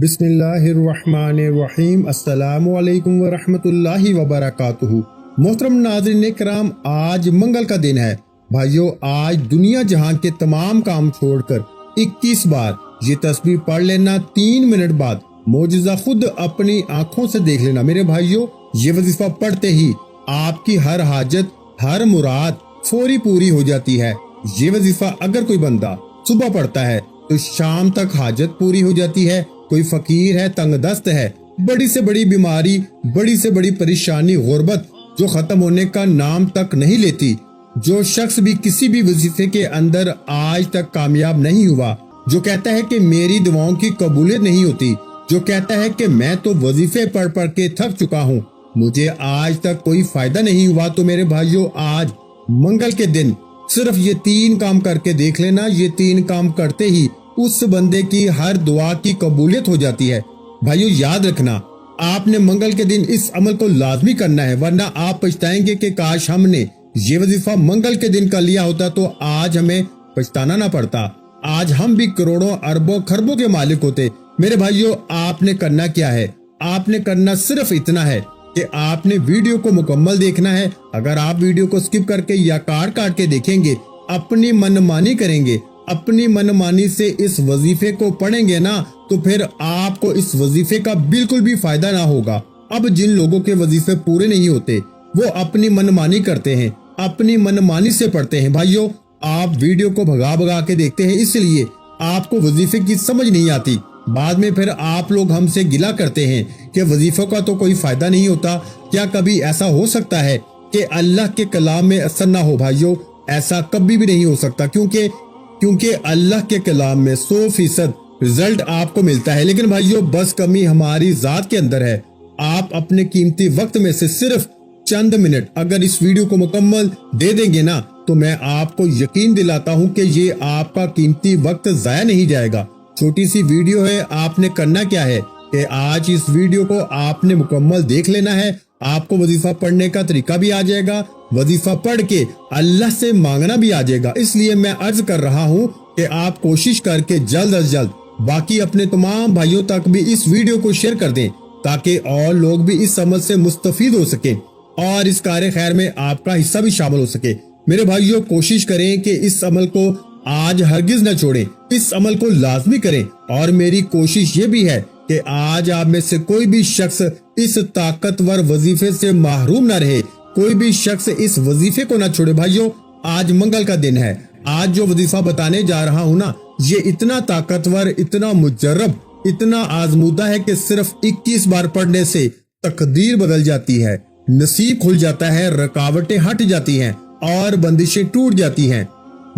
बिस्मिल्लाहिर्रहमानिर्रहीम। अस्सलामु अलैकुम वरहमतुल्लाहि वबरकातुहू। मोहतरम नाज़रीन किराम, आज मंगल का दिन है। भाइयों, आज दुनिया जहां के तमाम काम छोड़कर 21 बार ये तस्बीह पढ़ लेना, 3 मिनट बाद मौजज़ा खुद अपनी आंखों से देख लेना। मेरे भाइयों, ये वजीफा पढ़ते ही आपकी हर हाजत, हर मुराद फौरी पूरी हो जाती है। ये वजीफा अगर कोई बंदा सुबह पढ़ता है तो शाम तक हाजत पूरी हो जाती है। कोई फकीर है, तंगदस्त है, बड़ी से बड़ी बीमारी, बड़ी से बड़ी परेशानी, गुर्बत जो खत्म होने का नाम तक नहीं लेती, जो शख्स भी किसी भी वजीफे के अंदर आज तक कामयाब नहीं हुआ, जो कहता है कि मेरी दुआओं की कबूलियत नहीं होती, जो कहता है कि मैं तो वजीफे पढ़ पढ़ के थक चुका हूँ, मुझे आज तक कोई फायदा नहीं हुआ, तो मेरे भाइयों, आज मंगल के दिन सिर्फ ये 3 काम करके देख लेना। ये 3 काम करते ही उस बंदे की हर दुआ की कबूलियत हो जाती है। भाइयों, याद रखना, आपने मंगल के दिन इस अमल को लाजमी करना है, वरना आप पछताएंगे कि काश हमने ये वजीफा मंगल के दिन कर लिया होता तो आज हमें पछताना ना पड़ता, आज हम भी करोड़ों अरबों खरबों के मालिक होते। मेरे भाइयों, आपने करना क्या है? आपने करना सिर्फ इतना है कि आपने वीडियो को मुकम्मल देखना है। अगर आप वीडियो को स्किप करके या काट काट के देखेंगे, अपनी मनमानी करेंगे, अपनी मनमानी से इस वजीफे को पढ़ेंगे ना, तो फिर आपको इस वजीफे का बिल्कुल भी फायदा ना होगा। अब जिन लोगों के वजीफे पूरे नहीं होते वो अपनी मनमानी करते हैं, अपनी मनमानी से पढ़ते हैं। भाइयों, आप वीडियो को भगा भगा के देखते हैं, इसलिए आपको वजीफे की समझ नहीं आती। बाद में फिर आप लोग हमसे गिला करते हैं कि वजीफों का तो कोई फायदा नहीं होता। क्या कभी ऐसा हो सकता है कि अल्लाह के कलाम में असर ना हो? भाइयों, ऐसा कभी भी नहीं हो सकता, क्योंकि अल्लाह के कलाम में 100% रिजल्ट आपको मिलता है। लेकिन भाइयों, बस कमी हमारी जात के अंदर है। आप अपने कीमती वक्त में से सिर्फ चंद मिनट अगर इस वीडियो को मुकम्मल दे देंगे ना, तो मैं आपको यकीन दिलाता हूं कि ये आपका कीमती वक्त जाया नहीं जाएगा। छोटी सी वीडियो है, आपने करना क्या है कि आज इस वीडियो को आपने मुकम्मल देख लेना है। आपको वजीफा पढ़ने का तरीका भी आ जाएगा, वजीफा पढ़ के अल्लाह से मांगना भी आ जाएगा। इसलिए मैं अर्ज कर रहा हूँ कि आप कोशिश करके जल्द अज जल्द बाकी अपने तमाम भाइयों तक भी इस वीडियो को शेयर कर दें, ताकि और लोग भी इस अमल से मुस्तफीद हो सके और इस कार्य खैर में आपका हिस्सा भी शामिल हो सके। मेरे भाइयों, कोशिश करें कि इस अमल को आज हरगिज न छोड़ें, इस अमल को लाजमी करें। और मेरी कोशिश ये भी है कि आज आप में से कोई भी शख्स इस ताकतवर वजीफे से महरूम न रहे, कोई भी शख्स इस वजीफे को न छोड़े। भाइयों, आज मंगल का दिन है। आज जो वजीफा बताने जा रहा हूँ ना, ये इतना ताकतवर, इतना मुजर्रब, इतना आजमूदा है कि सिर्फ 21 बार पढ़ने से तकदीर बदल जाती है, नसीब खुल जाता है, रुकावटें हट जाती हैं और बंदिशें टूट जाती हैं।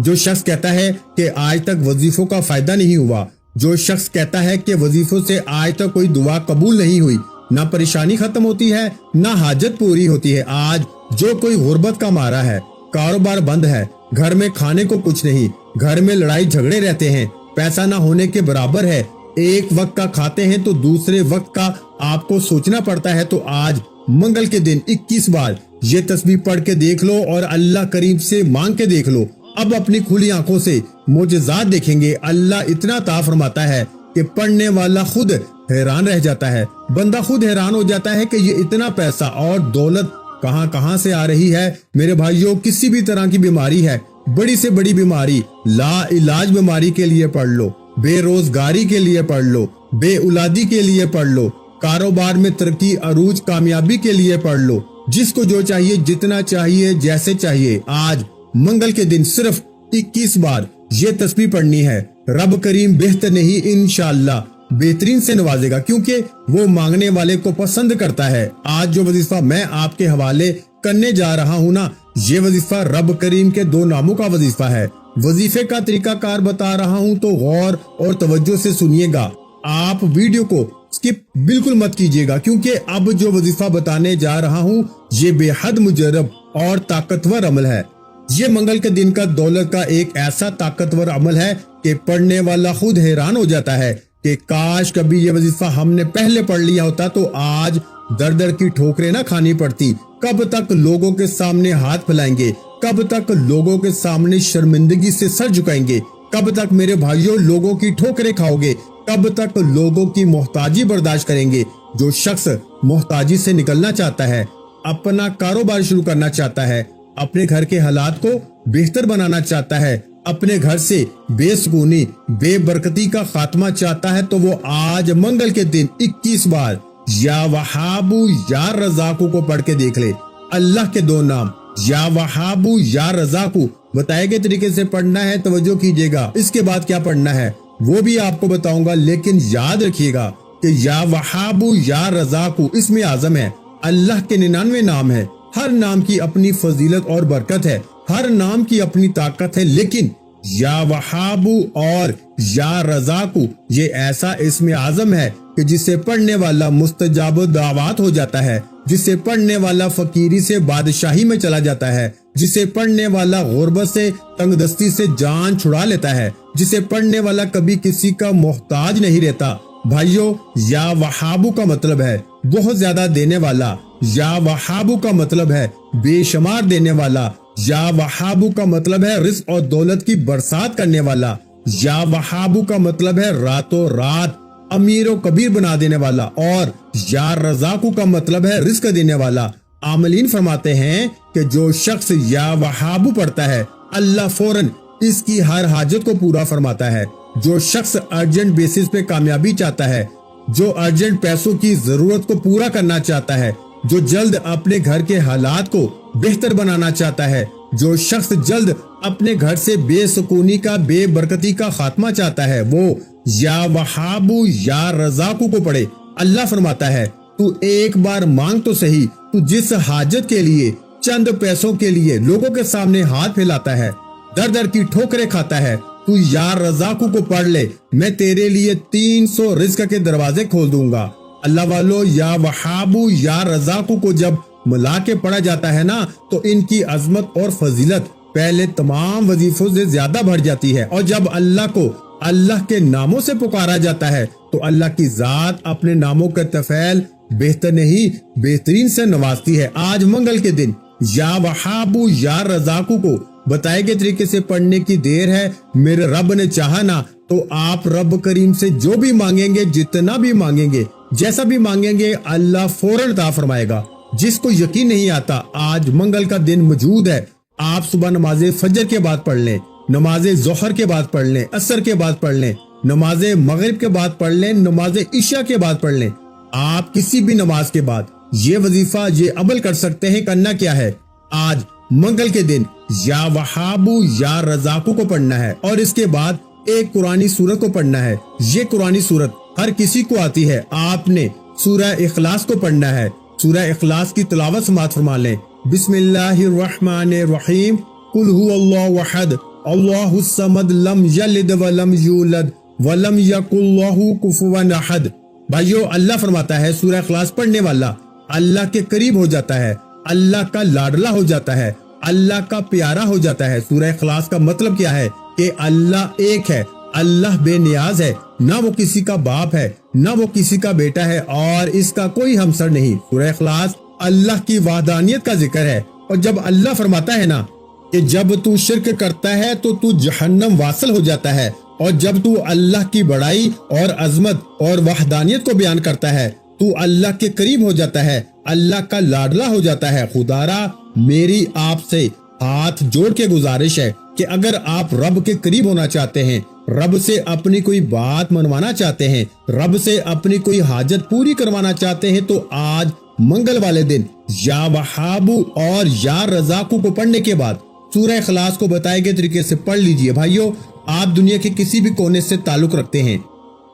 जो शख्स कहता है कि आज तक वजीफों का फायदा नहीं हुआ, जो शख्स कहता है कि वजीफों से आज तक कोई दुआ कबूल नहीं हुई, ना परेशानी खत्म होती है, ना हाजत पूरी होती है, आज जो कोई गुर्बत का मारा है, कारोबार बंद है, घर में खाने को कुछ नहीं, घर में लड़ाई झगड़े रहते हैं, पैसा ना होने के बराबर है, एक वक्त का खाते हैं तो दूसरे वक्त का आपको सोचना पड़ता है, तो आज मंगल के दिन 21 बार ये तस्बीह पढ़ के देख लो और अल्लाह करीम से मांग के देख लो। अब अपनी खुली आंखों से मोजज़ात देखेंगे। अल्लाह इतना अता फरमाता है कि पढ़ने वाला खुद हैरान रह जाता है, बंदा खुद हैरान हो जाता है कि ये इतना पैसा और दौलत कहां से आ रही है। मेरे भाइयों, किसी भी तरह की बीमारी है, बड़ी से बड़ी बीमारी, ला इलाज बीमारी के लिए पढ़ लो, बेरोजगारी के लिए पढ़ लो, बेउलादी के लिए पढ़ लो, कारोबार में तरक्की अरूज कामयाबी के लिए पढ़ लो, जिसको जो चाहिए, जितना चाहिए, जैसे चाहिए। आज मंगल के दिन सिर्फ 21 बार ये तस्बीह पढ़नी है। रब करीम बेहतर नहीं, इंशाअल्लाह बेहतरीन से नवाजेगा, क्योंकि वो मांगने वाले को पसंद करता है। आज जो वजीफा मैं आपके हवाले करने जा रहा हूँ ना, ये वजीफा रब करीम के 2 नामों का वजीफा है। वजीफे का तरीका कार बता रहा हूँ, तो गौर और तवज्जो से सुनिएगा। आप वीडियो को स्किप बिल्कुल मत कीजिएगा, क्योंकि अब जो वजीफा बताने जा रहा हूँ ये बेहद मुजर्रब और ताकतवर अमल है। ये मंगल के दिन का दौलत का एक ऐसा ताकतवर अमल है कि पढ़ने वाला खुद हैरान हो जाता है कि काश कभी ये वजीफा हमने पहले पढ़ लिया होता तो आज दर दर की ठोकरें ना खानी पड़ती। कब तक लोगों के सामने हाथ फैलाएंगे, कब तक लोगों के सामने शर्मिंदगी से सर झुकाएंगे, कब तक मेरे भाइयों लोगों की ठोकरें खाओगे, कब तक लोगों की मोहताजी बर्दाश्त करेंगे। जो शख्स मोहताजी से निकलना चाहता है, अपना कारोबार शुरू करना चाहता है, अपने घर के हालात को बेहतर बनाना चाहता है, अपने घर से बेसुकूनी बेबरकती का खात्मा चाहता है, तो वो आज मंगल के दिन 21 बार या वहाबू या रज़ाकू को पढ़ के देख ले। अल्लाह के दो नाम या वहाबू या रज़ाकू बताए गए तरीके से पढ़ना है। तवज्जो कीजिएगा, इसके बाद क्या पढ़ना है वो भी आपको बताऊंगा, लेकिन याद रखिएगा कि या वहाबू या रज़ाकू इसमें आजम है। अल्लाह के 99 नाम है, हर नाम की अपनी फजीलत और बरकत है, हर नाम की अपनी ताकत है, लेकिन या वहाबू और या रज़ाकू ये ऐसा इसमें आजम है कि जिसे पढ़ने वाला मुस्तजाब दावत हो जाता है, जिसे पढ़ने वाला फकीरी से बादशाही में चला जाता है, जिसे पढ़ने वाला गुर्बत से तंगदस्ती से जान छुड़ा लेता है, जिसे पढ़ने वाला कभी किसी का मोहताज नहीं रहता। भाइयों, या वहाबू का मतलब है बहुत ज्यादा देने वाला, या वहाबू का मतलब है बेशुमार देने वाला, या वहाबू का मतलब है रिज़्क़ और दौलत की बरसात करने वाला, या वहाबू का मतलब है रातों रात अमीर और कबीर बना देने वाला, और या रज़ाकू का मतलब है रिज़्क़ देने वाला। आमलीन फरमाते हैं कि जो शख्स या वहाबू पढ़ता है, अल्लाह फौरन इसकी हर हाजत को पूरा फरमाता है। जो शख्स अर्जेंट बेसिस पे कामयाबी चाहता है, जो अर्जेंट पैसों की जरूरत को पूरा करना चाहता है, जो जल्द अपने घर के हालात को बेहतर बनाना चाहता है, जो शख्स जल्द अपने घर से बेसुकूनी का बेबरकती का खात्मा चाहता है, वो या वहाबू या रज़ाकू को पढ़े। अल्लाह फरमाता है, तू एक बार मांग तो सही। तू जिस हाजत के लिए चंद पैसों के लिए लोगों के सामने हाथ फैलाता है, दर दर की ठोकरें खाता है, तू या रज़ाकू को पढ़ ले, मैं तेरे लिए 300 रिज़्क़ के दरवाजे खोल दूंगा। अल्लाह वालों, या वहाबू या रज़ाकू को जब मिला के पढ़ा जाता है ना, तो इनकी अजमत और फजीलत पहले तमाम वजीफों से ज्यादा बढ़ जाती है। और जब अल्लाह को अल्लाह के नामों से पुकारा जाता है, तो अल्लाह की जात अपने नामों के तफैल बेहतर नहीं बेहतरीन से नवाजती है। आज मंगल के दिन या वहाबू या रज़ाकू को बताए गए तरीके से पढ़ने की देर है। मेरे रब ने चाहा ना तो आप रब करीम से जो भी मांगेंगे, जितना भी मांगेंगे, जैसा भी मांगेंगे, अल्लाह फौरन अता फरमाएगा। जिसको यकीन नहीं आता, आज मंगल का दिन मौजूद है, आप सुबह नमाज फजर के बाद पढ़ लें, नमाज जोहर के बाद पढ़ लें, असर के बाद पढ़ लें, नमाज मगरिब के बाद पढ़ लें, नमाज इशा के बाद पढ़ लें। आप किसी भी नमाज के बाद ये वजीफा ये अमल कर सकते हैं। करना क्या है, आज मंगल के दिन या वहाबू या रज़ाकू को पढ़ना है और इसके बाद एक कुरानी सूरत को पढ़ना है। ये कुरानी सूरत हर किसी को आती है। आपने सूरह इखलास को पढ़ना है। सूरह इखलास की तिलावत समाअत फरमा लें। बिस्मिल्लाहिर्रहमानिर्रहीम, कुल हुवल्लाहु अहद, अल्लाहुस समद, लम यलिद वलम यूलद वलम यकुल लहू कुफुवन अहद। भाइयों, अल्लाह फरमाता है सूरह इखलास पढ़ने वाला अल्लाह के करीब हो जाता है, अल्लाह का लाडला हो जाता है, अल्लाह का प्यारा हो जाता है। सूरह इखलास का मतलब क्या है कि अल्लाह एक है, अल्लाह बेनियाज है, ना वो किसी का बाप है, ना वो किसी का बेटा है और इसका कोई हमसर नहीं। सूरह इखलास अल्लाह की वहदानियत का जिक्र है। और जब अल्लाह फरमाता है ना कि जब तू शिरक करता है तो तू जहन्नम वासल हो जाता है, और जब तू अल्लाह की बड़ाई और अजमत और वहदानियत को बयान करता है, तू अल्लाह के करीब हो जाता है, अल्लाह का लाडला हो जाता है। खुदारा, मेरी आपसे हाथ जोड़ के गुजारिश है कि अगर आप रब के करीब होना चाहते हैं, रब से अपनी कोई बात मनवाना चाहते हैं, रब से अपनी कोई हाजत पूरी करवाना चाहते हैं, तो आज मंगल वाले दिन या वहाबू और या रज़ाकू को पढ़ने के बाद सूरह इखलास को बताए गए तरीके से पढ़ लीजिए। भाइयों, आप दुनिया के किसी भी कोने से ताल्लुक रखते हैं,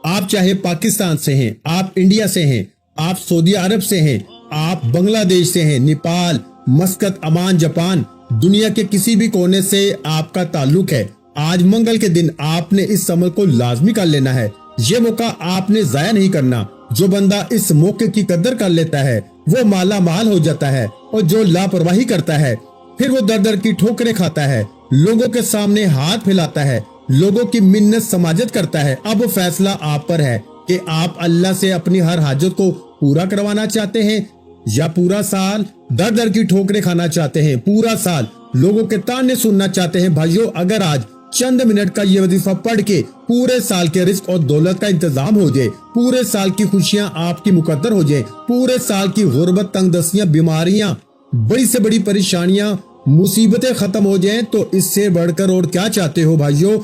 आप चाहे पाकिस्तान से हैं, आप इंडिया से हैं, आप सऊदी अरब से हैं, आप बांग्लादेश से हैं, नेपाल, मस्कत, अमान, जापान, दुनिया के किसी भी कोने से आपका ताल्लुक है, आज मंगल के दिन आपने इस अमल को लाजमी कर लेना है। ये मौका आपने जाया नहीं करना। जो बंदा इस मौके की कदर कर लेता है वो माला माल हो जाता है, और जो लापरवाही करता है फिर वो दर दर की ठोकरें खाता है, लोगों के सामने हाथ फैलाता है, लोगों की मिन्नत समाजत करता है। अब फैसला आप पर है कि आप अल्लाह से अपनी हर हाजत को पूरा करवाना चाहते हैं या पूरा साल दर दर की ठोकरें खाना चाहते हैं, पूरा साल लोगों के ताने सुनना चाहते हैं। भाइयों, अगर आज चंद मिनट का ये वजीफा पढ़ के पूरे साल के रिस्क और दौलत का इंतजाम हो जाए, पूरे साल की खुशियां आपकी मुकद्दर हो जाए, पूरे साल की गुर्बत, तंगदस्तियां, बीमारियां, बड़ी से बड़ी परेशानियां, मुसीबतें खत्म हो जाएं, तो इससे बढ़कर और क्या चाहते हो भाइयों।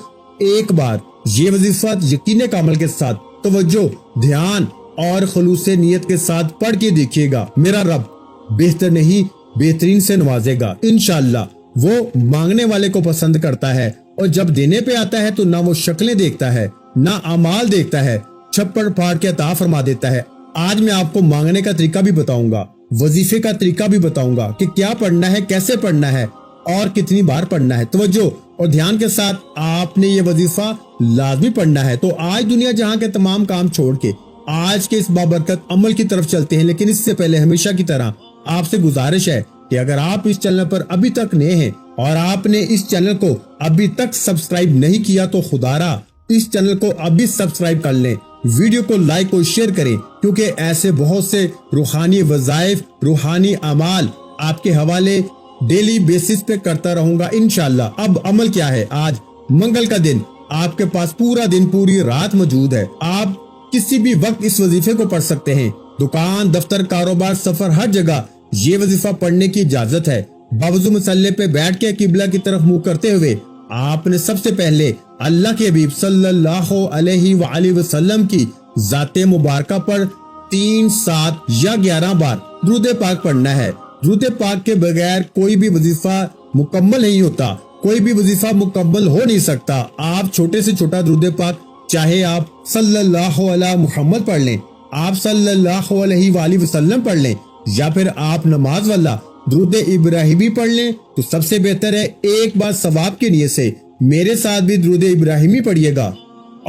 एक बार ये वजीफा यकीन कामल के साथ तवज्जो, ध्यान और खुलूस नियत के साथ पढ़ के देखिएगा। मेरा रब बेहतर नहीं बेहतरीन से नवाजेगा इंशाअल्लाह। वो मांगने वाले को पसंद करता है और जब देने पे आता है तो ना वो शक्लें देखता है ना अमाल देखता है, छप्पड़ फाड़ के अता फरमा देता है। आज मैं आपको मांगने का तरीका भी बताऊंगा, वजीफे का तरीका भी बताऊंगा कि क्या पढ़ना है, कैसे पढ़ना है और कितनी बार पढ़ना है। तवज्जो और ध्यान के साथ आपने ये वजीफा लाजमी पढ़ना है। तो आज दुनिया जहां के तमाम काम छोड़ के आज के इस बाबरकत अमल की तरफ चलते हैं, लेकिन इससे पहले हमेशा की तरह आपसे गुजारिश है कि अगर आप इस चैनल पर अभी तक नए हैं और आपने इस चैनल को अभी तक सब्सक्राइब नहीं किया तो खुदारा इस चैनल को अभी सब्सक्राइब कर लें, वीडियो को लाइक और शेयर करें, क्योंकि ऐसे बहुत से रूहानी वज़ाइफ, रूहानी अमाल आपके हवाले डेली बेसिस पे करता रहूंगा इंशाअल्लाह। अब अमल क्या है, आज मंगल का दिन, आपके पास पूरा दिन पूरी रात मौजूद है। आप किसी भी वक्त इस वजीफे को पढ़ सकते हैं। दुकान, दफ्तर, कारोबार, सफर, हर जगह ये वजीफा पढ़ने की इजाजत है। बावजू मसल्ले पे बैठ के किबला की तरफ मुंह करते हुए आपने सबसे पहले अल्लाह के हबीब सल्लल्लाहु अलैहि वसल्लम की जाते मुबारका पर 3, 7 या 11 बार दुरूद पाक पढ़ना है। दुरूद पाक के बगैर कोई भी वजीफा मुकम्मल नहीं होता, कोई भी वजीफा मुकम्मल हो नहीं सकता। आप छोटे से छोटा दुरूद पाक, चाहे आप सल्लल्लाहु अला मुहम्मद पढ़ लें, आप सल्लल्लाहु अलैहि वसल्लम पढ़ लें, या फिर आप नमाज वाला दुरूद इब्राहिमी पढ़ लें तो सबसे बेहतर है। एक बार सवाब की नियत से मेरे साथ भी दुरूद इब्राहिमी पढ़िएगा।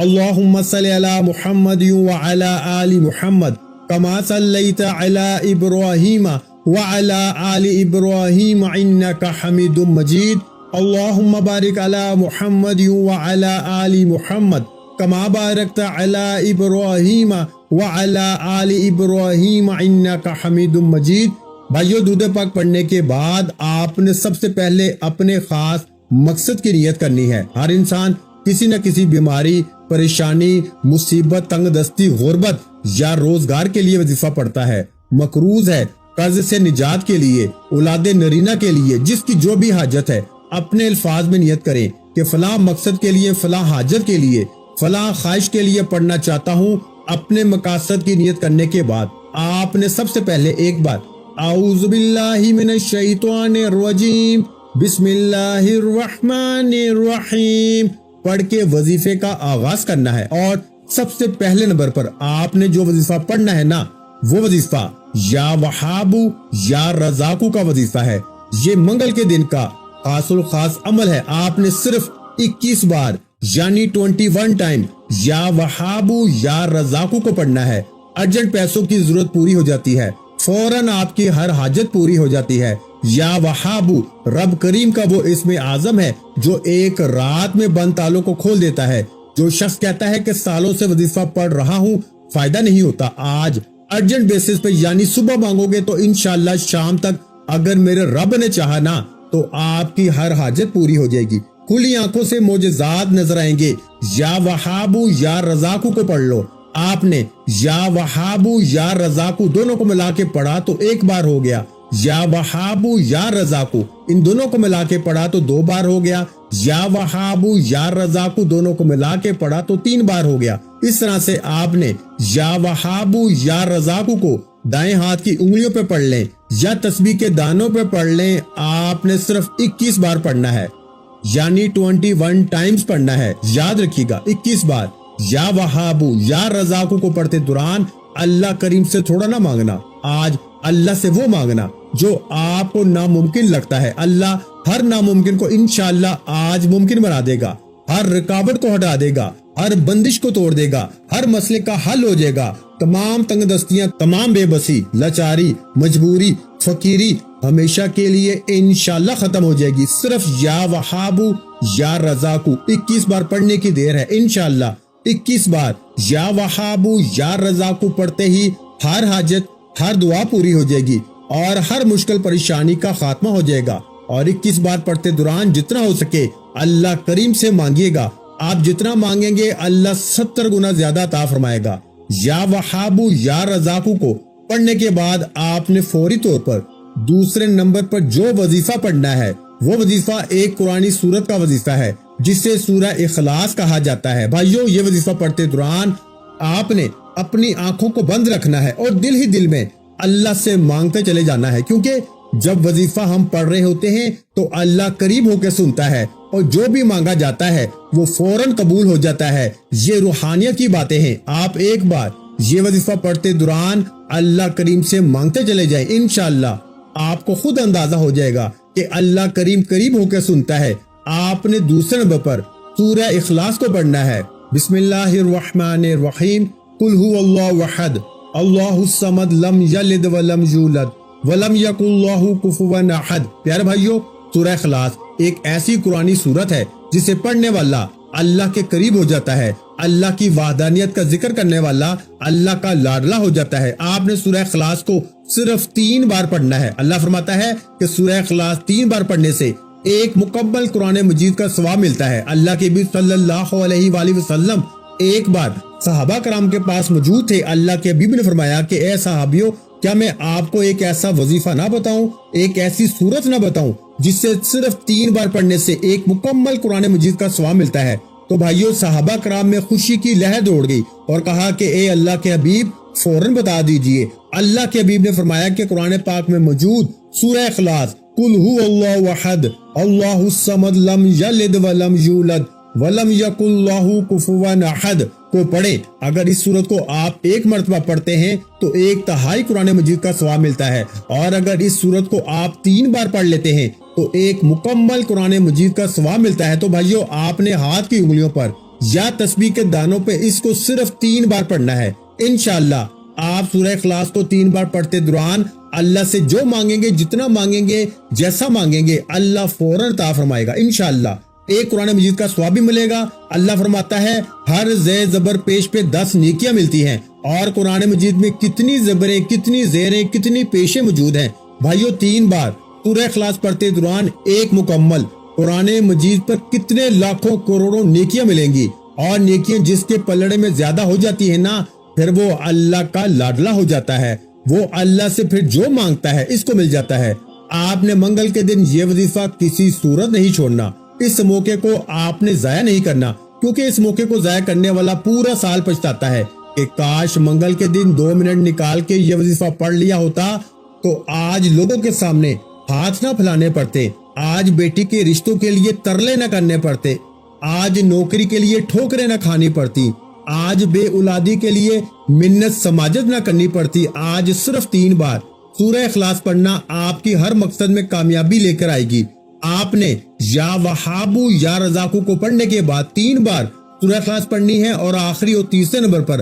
अल्लाहुम्मा सल्ली अला मुहम्मद व अला आलि मुहम्मद कमा सल्लैता अला इब्राहीम व अला आलि इब्राहीम इन्नका हमीदुम मजीद। अल्लाहुम्मा बारिक अला मुहम्मद व अला आलि मुहम्मद कमा बारकता अला इब्राहीम व अला आलि इब्राहीम इन्नका हमीदुम मजीद। भाइयों, दुरूद पाक पढ़ने के बाद आपने सबसे पहले अपने खास मकसद की नियत करनी है। हर इंसान किसी न किसी बीमारी, परेशानी, मुसीबत, तंगदस्ती, गुर्बत या रोजगार के लिए वजीफा पढ़ता है। मकरूज है कर्ज से निजात के लिए, औलादे नरीना के लिए, जिसकी जो भी हाजत है अपने अल्फाज में नियत करें कि फलां मकसद के लिए, फलां हाजत के लिए, फलां ख्वाहिश के लिए पढ़ना चाहता हूँ। अपने मकासद की नियत करने के बाद आपने सबसे पहले एक बार औज़ु बिल्लाहि मिनश शैतानिर रजीम बिस्मिल्लाहिर रहमानिर रहीम पढ़ के वजीफे का आगाज करना है। और सबसे पहले नंबर पर आपने जो वजीफा पढ़ना है ना, वो वजीफा या वहाबू या रजाकू का वजीफा है। ये मंगल के दिन का खासुल खास अमल है। आपने सिर्फ 21 बार यानी 21 टाइम या वहाबू या रजाकू को पढ़ना है। अर्जेंट पैसों की जरूरत पूरी हो जाती है, फौरन आपकी हर हाजत पूरी हो जाती है। या वहाबू रब करीम का वो इस्म आजम है जो एक रात में बंद तालों को खोल देता है। जो शख्स कहता है कि सालों से वजीफा पढ़ रहा हूँ, फायदा नहीं होता, आज अर्जेंट बेसिस पे यानी सुबह मांगोगे तो इंशाल्लाह शाम तक अगर मेरे रब ने चाहा ना तो आपकी हर हाजत पूरी हो जाएगी। खुली आंखों से मोजज़ात नजर आएंगे। या वहाबू या रजाकू को पढ़ लो। आपने या वहाबू या रजाकू दोनों को मिला के पढ़ा तो एक बार हो गया। या वहाबू या रजाकू इन दोनों को मिला के पढ़ा तो 2 बार हो गया। या वहाबू या रजाकू दोनों को मिला के पढ़ा तो 3 बार हो गया। इस तरह से आपने या वहाबू या रजाकू को दाएं हाथ की उंगलियों पे पढ़ लें या तस्बीह के दानों पे पढ़ लें। आपने सिर्फ 21 बार पढ़ना है, यानी 21 टाइम्स पढ़ना है। याद रखिएगा 21 बार। या वहाबू या रजाकू को पढ़ते दौरान अल्लाह करीम से थोड़ा ना मांगना, आज अल्लाह से वो मांगना जो आपको नामुमकिन लगता है। अल्लाह हर नामुमकिन को इंशाअल्लाह आज मुमकिन बना देगा, हर रुकावट को हटा देगा, हर बंदिश को तोड़ देगा, हर मसले का हल हो जाएगा। तमाम तंगदस्तियां, तमाम बेबसी, लाचारी, मजबूरी, फकीरी हमेशा के लिए इंशाअल्लाह खत्म हो जाएगी। सिर्फ या वहाबू या रजाकू 21 बार पढ़ने की देर है। इंशाअल्लाह 21 बार या वहाबू या रजाकू पढ़ते ही हर हाजत, हर दुआ पूरी हो जाएगी और हर मुश्किल परेशानी का खात्मा हो जाएगा। और 21 बार पढ़ते दौरान जितना हो सके اللہ کریم سے مانگیے گا، آپ جتنا مانگیں گے اللہ 70 گنا زیادہ عطا فرمائے گا۔ یا وہابو یا رزاقو کو پڑھنے کے بعد آپ نے فوری طور پر دوسرے نمبر پر جو وظیفہ پڑھنا ہے وہ وظیفہ ایک قرآنی سورت کا وظیفہ ہے جسے سورہ اخلاص کہا جاتا ہے۔ بھائیو، یہ وظیفہ پڑھتے دوران آپ نے اپنی آنکھوں کو بند رکھنا ہے اور دل ہی دل میں اللہ سے مانگتے چلے جانا ہے، کیونکہ جب وظیفہ ہم پڑھ رہے ہوتے ہیں تو اللہ قریب ہو کے سنتا ہے اور جو بھی مانگا جاتا ہے وہ فوراً قبول ہو جاتا ہے۔ یہ روحانیت کی باتیں ہیں۔ آپ ایک بار یہ وظیفہ پڑھتے دوران اللہ کریم سے مانگتے چلے جائیں، انشاءاللہ آپ کو خود اندازہ ہو جائے گا کہ اللہ کریم قریب ہو کے سنتا ہے۔ آپ نے دوسرے نمبر پر سورہ اخلاص کو پڑھنا ہے۔ بسم اللہ الرحمن الرحیم، قل هو اللہ احد اللہ الصمد لم یلد ولم یولد ولم یکن لہ کفوا احد۔ پیارے بھائیو، سورہ اخلاص ایک ایسی قرآنی سورت ہے جسے پڑھنے والا اللہ کے قریب ہو جاتا ہے، اللہ کی وحدانیت کا ذکر کرنے والا اللہ کا لاڈلا ہو جاتا ہے۔ آپ نے سورہ اخلاص کو صرف 3 بار پڑھنا ہے۔ اللہ فرماتا ہے کہ سورہ اخلاص 3 بار پڑھنے سے ایک مکمل قرآن مجید کا ثواب ملتا ہے۔ اللہ کے نبی صلی اللہ علیہ وآلہ وسلم ایک بار صحابہ کرام کے پاس موجود تھے۔ اللہ کے حبیب نے فرمایا کہ اے صحابیوں، کیا میں آپ کو ایک ایسا وظیفہ نہ بتاؤں، ایک ایسی سورت نہ بتاؤں جس سے صرف 3 بار پڑھنے سے ایک مکمل قرآن مجید کا ثواب ملتا ہے؟ تو بھائیوں، صحابہ کرام میں خوشی کی لہر دوڑ گئی اور کہا کہ اے اللہ کے حبیب فوراً بتا دیجئے۔ اللہ کے حبیب نے فرمایا کہ قرآن پاک میں موجود سورہ اخلاص قل هو اللہ احد اللہ الصمد لم یلد ولم یولد ولم یکن لہ کفوا احد کو پڑھیں۔ اگر اس سورت کو آپ ایک مرتبہ پڑھتے ہیں تو 1/3 قرآن مجید کا ثواب ملتا ہے، اور اگر اس سورت کو آپ 3 بار پڑھ لیتے ہیں تو ایک مکمل قرآن مجید کا ثواب ملتا ہے۔ تو بھائیو، آپ نے ہاتھ کی انگلیوں پر یا تسبیح کے دانوں پہ اس کو صرف 3 بار پڑھنا ہے۔ انشاءاللہ آپ سورہ اخلاص کو 3 بار پڑھتے دوران اللہ سے جو مانگیں گے، جتنا مانگیں گے، جیسا مانگیں گے، اللہ فوراً عطا فرمائے گا انشاءاللہ۔ ایک قرآن مجید کا ثواب بھی ملے گا۔ اللہ فرماتا ہے ہر زے زبر پیش پہ 10 نیکیاں ملتی ہیں، اور قرآن مجید میں کتنی زبریں، کتنی زیریں، کتنی پیشیں موجود ہیں۔ بھائیو، 3 بار سورہ اخلاص پڑھتے دوران ایک مکمل قرآن مجید پر کتنے لاکھوں کروڑوں نیکیاں ملیں گی، اور نیکیاں جس کے پلڑے میں زیادہ ہو جاتی ہیں نا، پھر وہ اللہ کا لاڈلا ہو جاتا ہے، وہ اللہ سے پھر جو مانگتا ہے اس کو مل جاتا ہے۔ آپ نے منگل کے دن یہ وظیفہ کسی صورت نہیں چھوڑنا، اس موقع کو آپ نے ضائع نہیں کرنا، کیونکہ اس موقع کو ضائع کرنے والا پورا سال پچھتاتا ہے کہ کاش منگل کے دن 2 منٹ نکال کے یہ وظیفہ پڑھ لیا ہوتا تو آج لوگوں کے سامنے ہاتھ نہ پھیلانے پڑتے، آج بیٹی کے رشتوں کے لیے ترلے نہ کرنے پڑتے، آج نوکری کے لیے ٹھوکریں نہ کھانی پڑتی، آج بے اولادی کے لیے منت سماجت نہ کرنی پڑتی۔ آج صرف 3 بار سورہ اخلاص پڑھنا آپ کی ہر مقصد میں کامیابی لے کر آئے گی۔ آپ نے یا وہابو یا رزاقو کو پڑھنے کے بعد 3 بار سورہ اخلاص پڑھنی ہے، اور آخری اور تیسرے نمبر پر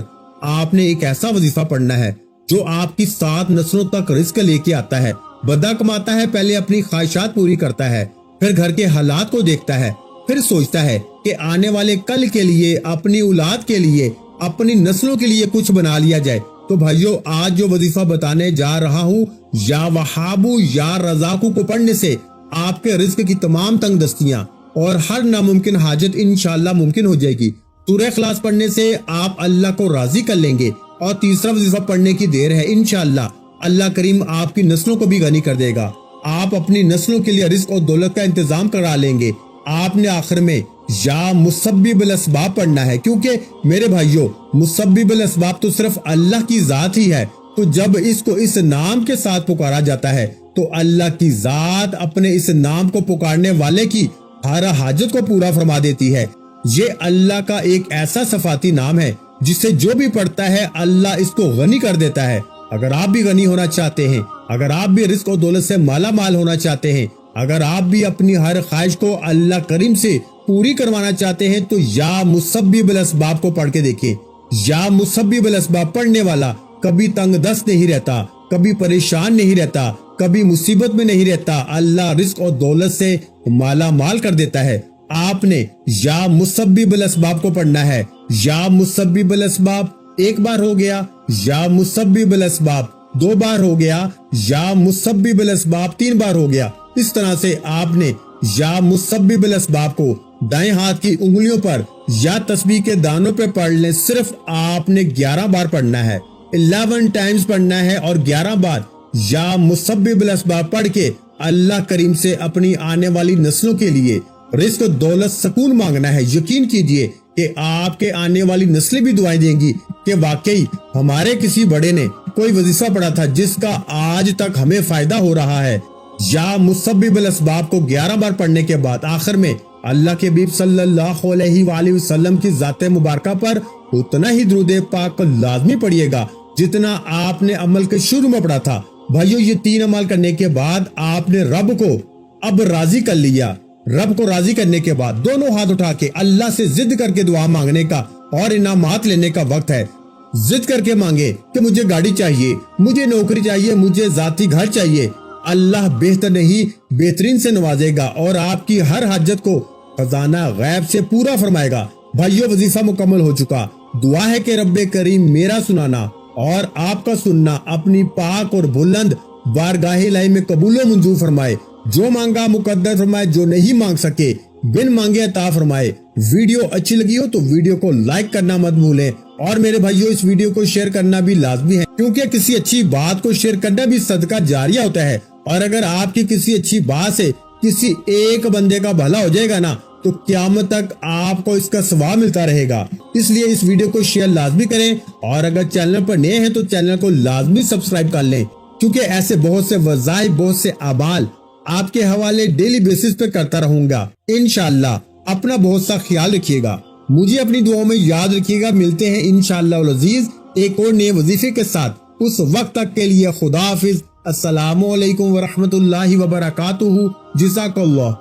آپ نے ایک ایسا وظیفہ پڑھنا ہے جو آپ کی 7 نسلوں تک رزق لے کے آتا ہے۔ بندہ کماتا ہے، پہلے اپنی خواہشات پوری کرتا ہے، پھر گھر کے حالات کو دیکھتا ہے، پھر سوچتا ہے کہ آنے والے کل کے لیے، اپنی اولاد کے لیے، اپنی نسلوں کے لیے کچھ بنا لیا جائے۔ تو بھائیو، آج جو وظیفہ بتانے جا رہا ہوں، یا وہابو یا رزاقو کو پڑھنے سے آپ کے رزق کی تمام تنگ دستیاں اور ہر ناممکن حاجت انشاءاللہ ممکن ہو جائے گی۔ سورہ اخلاص پڑھنے سے آپ اللہ کو راضی کر لیں گے، اور تیسرا وظیفہ پڑھنے کی دیر ہے، انشاءاللہ اللہ کریم آپ کی نسلوں کو بھی غنی کر دے گا۔ آپ اپنی نسلوں کے لیے رزق اور دولت کا انتظام کرا لیں گے۔ آپ نے آخر میں یا مسبب الاسباب پڑھنا ہے، کیونکہ میرے بھائیوں، مسبب الاسباب تو صرف اللہ کی ذات ہی ہے۔ تو جب اس کو اس نام کے ساتھ پکارا جاتا ہے تو اللہ کی ذات اپنے اس نام کو پکارنے والے کی ہر حاجت کو پورا فرما دیتی ہے۔ یہ اللہ کا ایک ایسا صفاتی نام ہے جس سے جو بھی پڑھتا ہے اللہ اس کو غنی کر دیتا ہے۔ اگر آپ بھی غنی ہونا چاہتے ہیں، اگر آپ بھی رزق و دولت سے مالا مال ہونا چاہتے ہیں، اگر آپ بھی اپنی ہر خواہش کو اللہ کریم سے پوری کروانا چاہتے ہیں، تو یا مسبب الاسباب کو پڑھ کے دیکھیں۔ یا مسبب الاسباب پڑھنے والا کبھی تنگ دست نہیں رہتا، کبھی پریشان نہیں رہتا، کبھی مصیبت میں نہیں رہتا، اللہ رزق اور دولت سے مالا مال کر دیتا ہے۔ آپ نے یا مسبب الاسباب کو پڑھنا ہے۔ یا مسبب الاسباب 1 بار ہو گیا، یا مسبب الاسباب 2 بار ہو گیا، یا مسبب الاسباب 3 بار ہو گیا۔ اس طرح سے آپ نے یا مسبب الاسباب کو دائیں ہاتھ کی انگلیوں پر یا تسبیح کے دانوں پہ پڑھ لیں. صرف آپ نے 11 بار پڑھنا ہے, 11 ٹائمز پڑھنا ہے, اور 11 بار یا مسبب الاسباب پڑھ کے اللہ کریم سے اپنی آنے والی نسلوں کے لیے رزق و دولت سکون مانگنا ہے. یقین کیجئے کہ آپ کے آنے والی نسلیں بھی دعائیں دیں گی کہ واقعی ہمارے کسی بڑے نے کوئی وظیفہ پڑھا تھا جس کا آج تک ہمیں فائدہ ہو رہا ہے. یا مسبب الاسباب کو 11 بار پڑھنے کے بعد آخر میں اللہ کے حبیب صلی اللہ علیہ وآلہ وسلم کی ذات مبارکہ پر اتنا ہی درود پاک لازمی پڑھیے گا جتنا آپ نے عمل کے شروع میں پڑھا تھا. بھائیو, یہ 3 عمل کرنے کے بعد آپ نے رب کو اب راضی کر لیا. رب کو راضی کرنے کے بعد دونوں ہاتھ اٹھا کے اللہ سے ضد کر کے دعا مانگنے کا اور انعامات لینے کا وقت ہے. ضد کر کے مانگے کہ مجھے گاڑی چاہیے, مجھے نوکری چاہیے, مجھے ذاتی گھر چاہیے. اللہ بہتر نہیں بہترین سے نوازے گا اور آپ کی ہر حاجت کو خزانہ غیب سے پورا فرمائے گا. بھائیو, وظیفہ مکمل ہو چکا. دعا ہے کہ رب کریم میرا سنانا اور آپ کا سننا اپنی پاک اور بلند بارگاہ الہی میں قبول و منظور فرمائے. جو مانگا مقدر فرمائے, جو نہیں مانگ سکے بن مانگے عطا فرمائے. ویڈیو اچھی لگی ہو تو ویڈیو کو لائک کرنا مت بھولیں, اور میرے بھائیو اس ویڈیو کو شیئر کرنا بھی لازمی ہے, کیونکہ کسی اچھی بات کو شیئر کرنا بھی صدقہ جاریہ ہوتا ہے. اور اگر آپ کی کسی اچھی بات سے کسی ایک بندے کا بھلا ہو جائے گا نا تو قیامت تک آپ کو اس کا ثواب ملتا رہے گا. اس لیے اس ویڈیو کو شیئر لازمی کریں, اور اگر چینل پر نئے ہیں تو چینل کو لازمی سبسکرائب کر لیں, کیونکہ ایسے بہت سے وظائف, بہت سے اعمال آپ کے حوالے ڈیلی بیسس پہ کرتا رہوں گا انشاءاللہ. اپنا بہت سا خیال رکھیے گا, مجھے اپنی دعاؤں میں یاد رکھیے گا. ملتے ہیں انشاءاللہ العزیز ایک اور نئے وظیفے کے ساتھ. اس وقت تک کے لیے خدا حافظ. السلام علیکم ورحمۃ اللہ وبرکاتہ. جزاک اللہ.